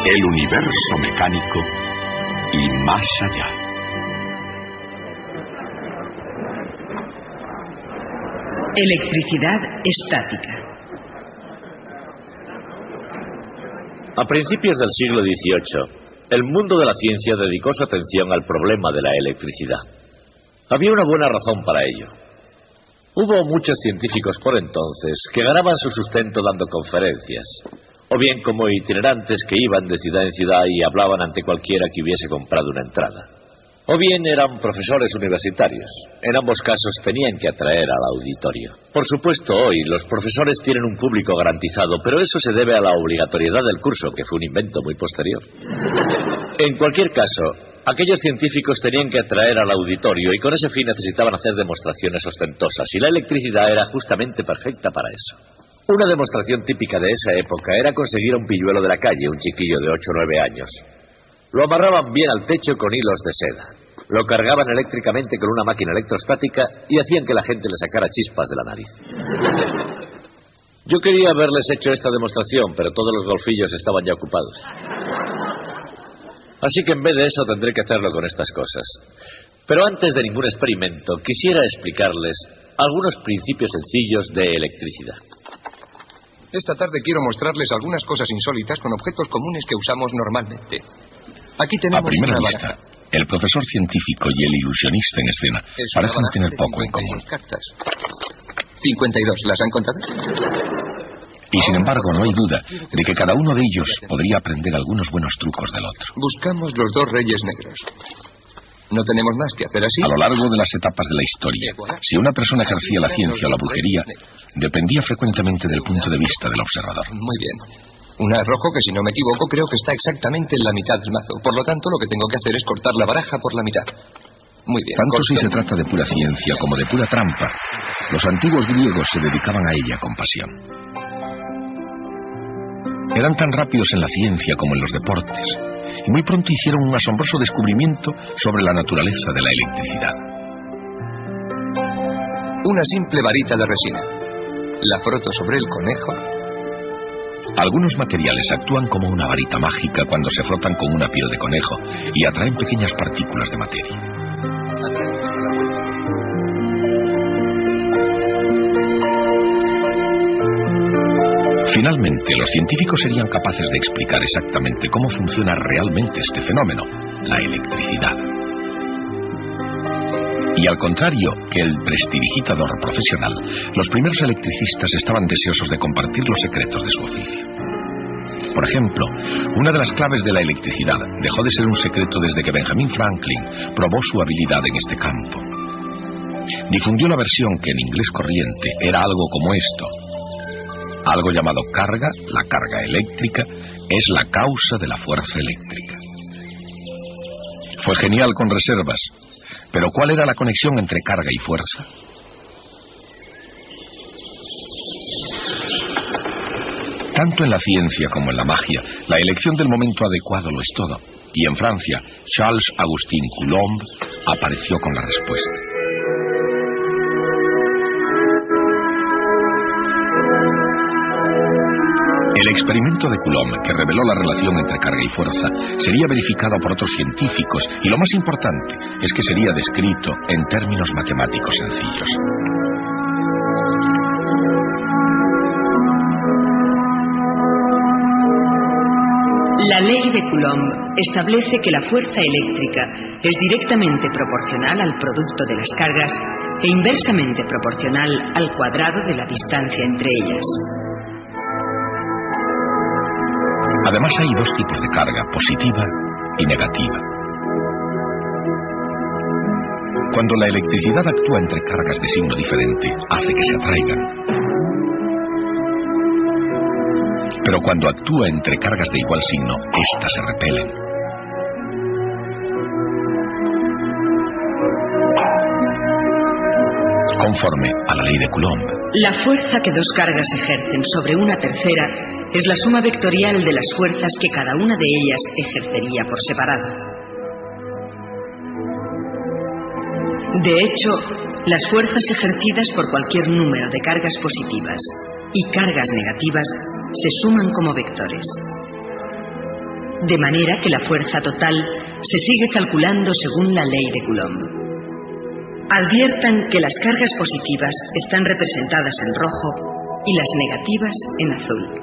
el universo mecánico y más allá. Electricidad estática. A principios del siglo XVIII, el mundo de la ciencia dedicó su atención al problema de la electricidad. Había una buena razón para ello. Hubo muchos científicos por entonces que ganaban su sustento dando conferencias, o bien como itinerantes que iban de ciudad en ciudad y hablaban ante cualquiera que hubiese comprado una entrada, o bien eran profesores universitarios. En ambos casos tenían que atraer al auditorio. Por supuesto, hoy los profesores tienen un público garantizado, pero eso se debe a la obligatoriedad del curso, que fue un invento muy posterior. En cualquier caso, aquellos científicos tenían que atraer al auditorio y con ese fin necesitaban hacer demostraciones ostentosas, y la electricidad era justamente perfecta para eso. Una demostración típica de esa época era conseguir a un pilluelo de la calle, un chiquillo de 8 o 9 años. Lo amarraban bien al techo con hilos de seda. Lo cargaban eléctricamente con una máquina electrostática y hacían que la gente le sacara chispas de la nariz. Yo quería haberles hecho esta demostración, pero todos los golfillos estaban ya ocupados. Así que en vez de eso tendré que hacerlo con estas cosas. Pero antes de ningún experimento, quisiera explicarles algunos principios sencillos de electricidad. Esta tarde quiero mostrarles algunas cosas insólitas con objetos comunes que usamos normalmente. Aquí tenemos a primera una vista, baraja. El profesor científico y el ilusionista en escena parecen tener poco en común. Cartas. 52, ¿las han contado? Y sin embargo, no hay duda de que cada uno de ellos podría aprender algunos buenos trucos del otro. Buscamos los 2 reyes negros. No tenemos más que hacer así. A lo largo de las etapas de la historia, si una persona ejercía la ciencia o la brujería, dependía frecuentemente del punto de vista del observador. Muy bien. Una rojo que, si no me equivoco, creo que está exactamente en la mitad del mazo. Por lo tanto, lo que tengo que hacer es cortar la baraja por la mitad. Muy bien. Tanto si se trata de pura ciencia como de pura trampa, los antiguos griegos se dedicaban a ella con pasión. Eran tan rápidos en la ciencia como en los deportes, y muy pronto hicieron un asombroso descubrimiento sobre la naturaleza de la electricidad. Una simple varita de resina. La froto sobre el conejo. Algunos materiales actúan como una varita mágica cuando se frotan con una piel de conejo y atraen pequeñas partículas de materia. Finalmente, los científicos serían capaces de explicar exactamente cómo funciona realmente este fenómeno, la electricidad. Y al contrario que el prestidigitador profesional, los primeros electricistas estaban deseosos de compartir los secretos de su oficio. Por ejemplo, una de las claves de la electricidad dejó de ser un secreto desde que Benjamin Franklin probó su habilidad en este campo. Difundió la versión que en inglés corriente era algo como esto: algo llamado carga, la carga eléctrica, es la causa de la fuerza eléctrica. Fue genial con reservas, pero ¿cuál era la conexión entre carga y fuerza? Tanto en la ciencia como en la magia, la elección del momento adecuado lo es todo. Y en Francia, Charles-Augustin Coulomb apareció con la respuesta. El experimento de Coulomb, que reveló la relación entre carga y fuerza, sería verificado por otros científicos y lo más importante es que sería descrito en términos matemáticos sencillos. La ley de Coulomb establece que la fuerza eléctrica es directamente proporcional al producto de las cargas e inversamente proporcional al cuadrado de la distancia entre ellas. Además, hay 2 tipos de carga, positiva y negativa. Cuando la electricidad actúa entre cargas de signo diferente, hace que se atraigan. Pero cuando actúa entre cargas de igual signo, éstas se repelen. Conforme a la ley de Coulomb, la fuerza que 2 cargas ejercen sobre una tercera es la suma vectorial de las fuerzas que cada una de ellas ejercería por separado. De hecho, las fuerzas ejercidas por cualquier número de cargas positivas y cargas negativas se suman como vectores. de manera que la fuerza total se sigue calculando según la ley de Coulomb. Adviertan que las cargas positivas están representadas en rojo y las negativas en azul.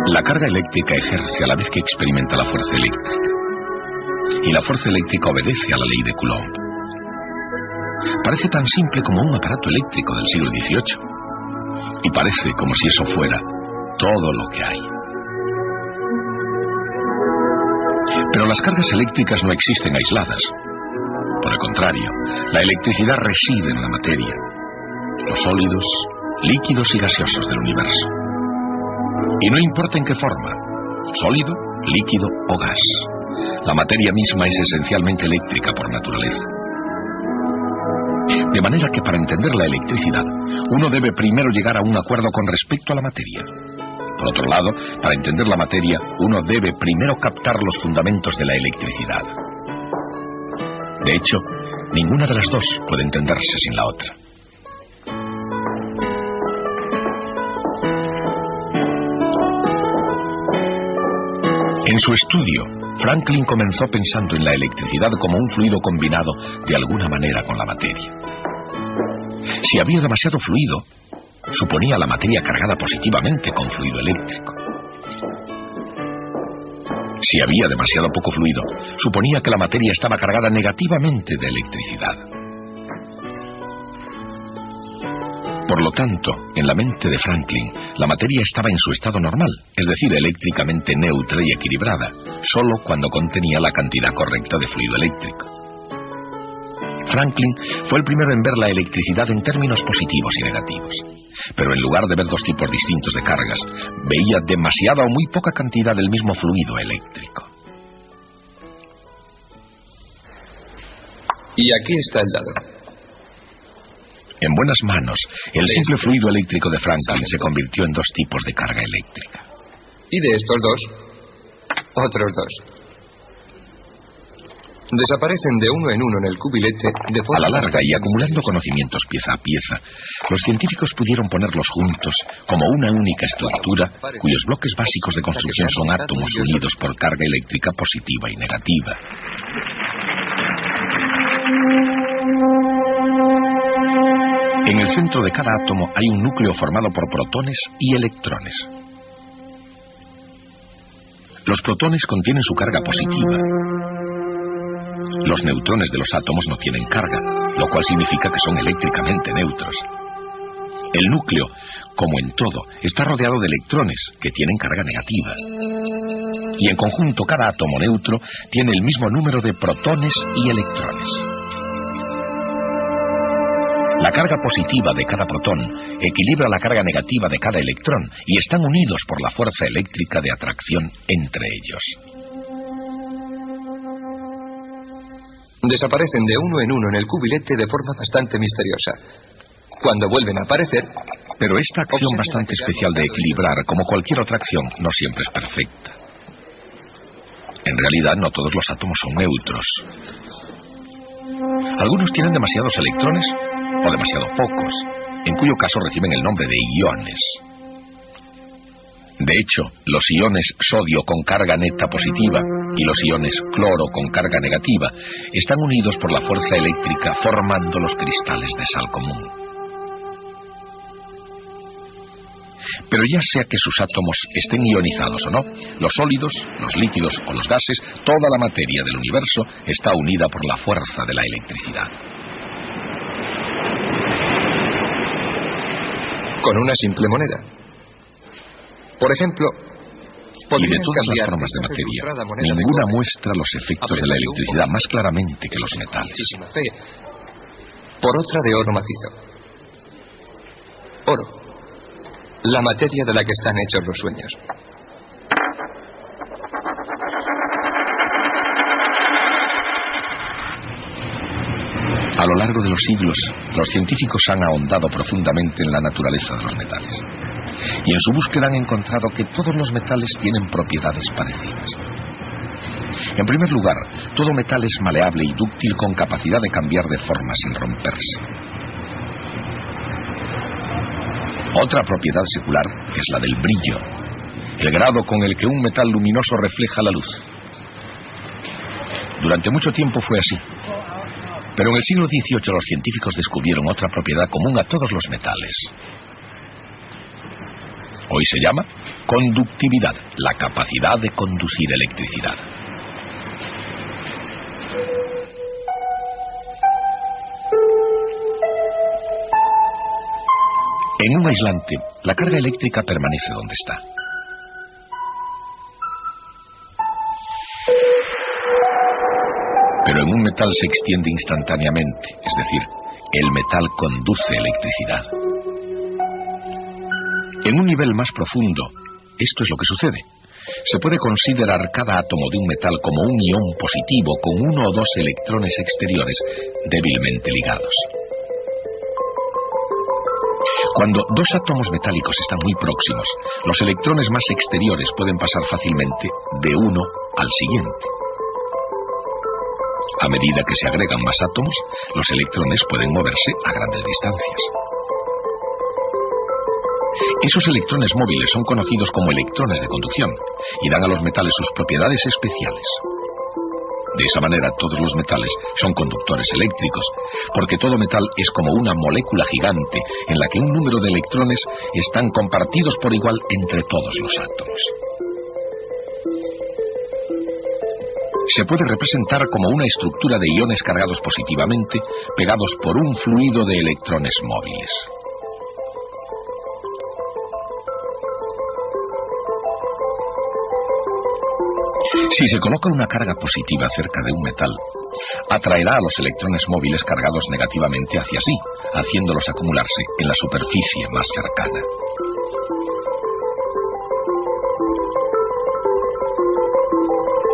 La carga eléctrica ejerce a la vez que experimenta la fuerza eléctrica. Y la fuerza eléctrica obedece a la ley de Coulomb. Parece tan simple como un aparato eléctrico del siglo XVIII. Y parece como si eso fuera todo lo que hay. Pero las cargas eléctricas no existen aisladas. Por el contrario, la electricidad reside en la materia, los sólidos, líquidos y gaseosos del universo. Y no importa en qué forma, sólido, líquido o gas, la materia misma es esencialmente eléctrica por naturaleza. De manera que para entender la electricidad, uno debe primero llegar a un acuerdo con respecto a la materia. Por otro lado, para entender la materia, uno debe primero captar los fundamentos de la electricidad. De hecho, ninguna de las dos puede entenderse sin la otra. En su estudio, Franklin comenzó pensando en la electricidad como un fluido combinado de alguna manera con la materia. Si había demasiado fluido, suponía la materia cargada positivamente con fluido eléctrico. Si había demasiado poco fluido, suponía que la materia estaba cargada negativamente de electricidad. Por lo tanto, en la mente de Franklin, la materia estaba en su estado normal, es decir, eléctricamente neutra y equilibrada, solo cuando contenía la cantidad correcta de fluido eléctrico. Franklin fue el primero en ver la electricidad en términos positivos y negativos. Pero en lugar de ver dos tipos distintos de cargas, veía demasiada o muy poca cantidad del mismo fluido eléctrico. Y aquí está el dado. En buenas manos, el simple fluido eléctrico de Franklin se convirtió en dos tipos de carga eléctrica. Y de estos dos, otros dos. Desaparecen de uno en uno en el cubilete de forma... A la larga y acumulando conocimientos pieza a pieza, los científicos pudieron ponerlos juntos como una única estructura cuyos bloques básicos de construcción son átomos unidos por carga eléctrica positiva y negativa. En el centro de cada átomo hay un núcleo formado por protones y electrones. Los protones contienen su carga positiva. Los neutrones de los átomos no tienen carga, lo cual significa que son eléctricamente neutros. El núcleo, como en todo, está rodeado de electrones que tienen carga negativa. Y en conjunto, cada átomo neutro tiene el mismo número de protones y electrones. La carga positiva de cada protón equilibra la carga negativa de cada electrón y están unidos por la fuerza eléctrica de atracción entre ellos. Desaparecen de uno en uno en el cubilete de forma bastante misteriosa. Cuando vuelven a aparecer... Pero esta acción bastante especial de equilibrar, como cualquier otra acción, no siempre es perfecta. En realidad, no todos los átomos son neutros. Algunos tienen demasiados electrones o demasiado pocos, en cuyo caso reciben el nombre de iones. De hecho, los iones sodio con carga neta positiva y los iones cloro con carga negativa están unidos por la fuerza eléctrica formando los cristales de sal común. Pero ya sea que sus átomos estén ionizados o no, los sólidos, los líquidos o los gases, toda la materia del universo está unida por la fuerza de la electricidad. Con una simple moneda. Por ejemplo, y de todas las formas de materia, ninguna muestra los efectos de la electricidad más claramente que los metales. Por otra de oro macizo. Oro. La materia de la que están hechos los sueños. A lo largo de los siglos, los científicos han ahondado profundamente en la naturaleza de los metales. Y en su búsqueda han encontrado que todos los metales tienen propiedades parecidas. En primer lugar, todo metal es maleable y dúctil con capacidad de cambiar de forma sin romperse. Otra propiedad secular es la del brillo, el grado con el que un metal luminoso refleja la luz. Durante mucho tiempo fue así. Pero en el siglo XVIII los científicos descubrieron otra propiedad común a todos los metales. Hoy se llama conductividad, la capacidad de conducir electricidad. En un aislante, la carga eléctrica permanece donde está. Pero en un metal se extiende instantáneamente, es decir, el metal conduce electricidad. En un nivel más profundo, esto es lo que sucede. Se puede considerar cada átomo de un metal como un ion positivo con uno o dos electrones exteriores débilmente ligados. Cuando dos átomos metálicos están muy próximos, los electrones más exteriores pueden pasar fácilmente de uno al siguiente. A medida que se agregan más átomos, los electrones pueden moverse a grandes distancias. Esos electrones móviles son conocidos como electrones de conducción y dan a los metales sus propiedades especiales. De esa manera, todos los metales son conductores eléctricos, porque todo metal es como una molécula gigante en la que un número de electrones están compartidos por igual entre todos los átomos. Se puede representar como una estructura de iones cargados positivamente, pegados por un fluido de electrones móviles. Si se coloca una carga positiva cerca de un metal, atraerá a los electrones móviles cargados negativamente hacia sí, haciéndolos acumularse en la superficie más cercana.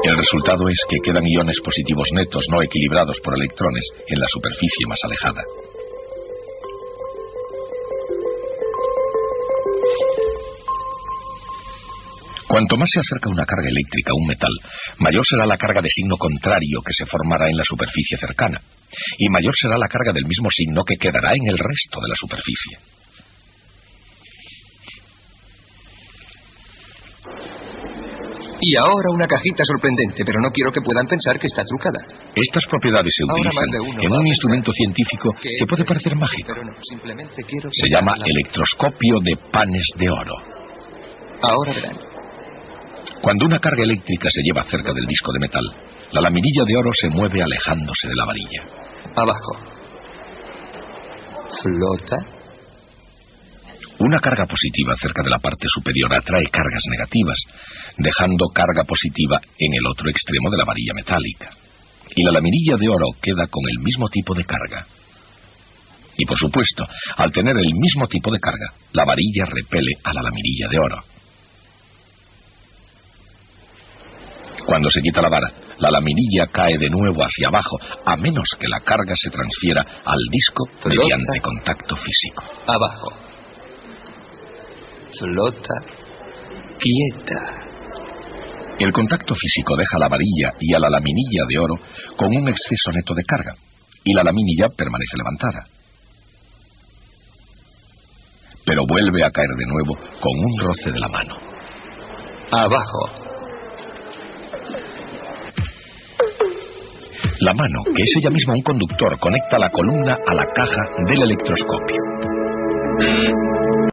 El resultado es que quedan iones positivos netos no equilibrados por electrones en la superficie más alejada. Cuanto más se acerca una carga eléctrica a un metal, mayor será la carga de signo contrario que se formará en la superficie cercana, y mayor será la carga del mismo signo que quedará en el resto de la superficie. Y ahora una cajita sorprendente, pero no quiero que puedan pensar que está trucada. Estas propiedades se utilizan en un instrumento científico que puede parecer mágico. Pero no, simplemente quiero que se llama electroscopio de panes de oro. Ahora verán. Cuando una carga eléctrica se lleva cerca del disco de metal, la laminilla de oro se mueve alejándose de la varilla. Abajo. Flota. Una carga positiva cerca de la parte superior atrae cargas negativas, dejando carga positiva en el otro extremo de la varilla metálica. Y la laminilla de oro queda con el mismo tipo de carga. Y por supuesto, al tener el mismo tipo de carga, la varilla repele a la laminilla de oro. Cuando se quita la vara, la laminilla cae de nuevo hacia abajo, a menos que la carga se transfiera al disco mediante contacto físico. Abajo. Flota. Quieta. El contacto físico deja a la varilla y a la laminilla de oro con un exceso neto de carga, y la laminilla permanece levantada. Pero vuelve a caer de nuevo con un roce de la mano. Abajo. La mano, que es ella misma un conductor, conecta la columna a la caja del electroscopio.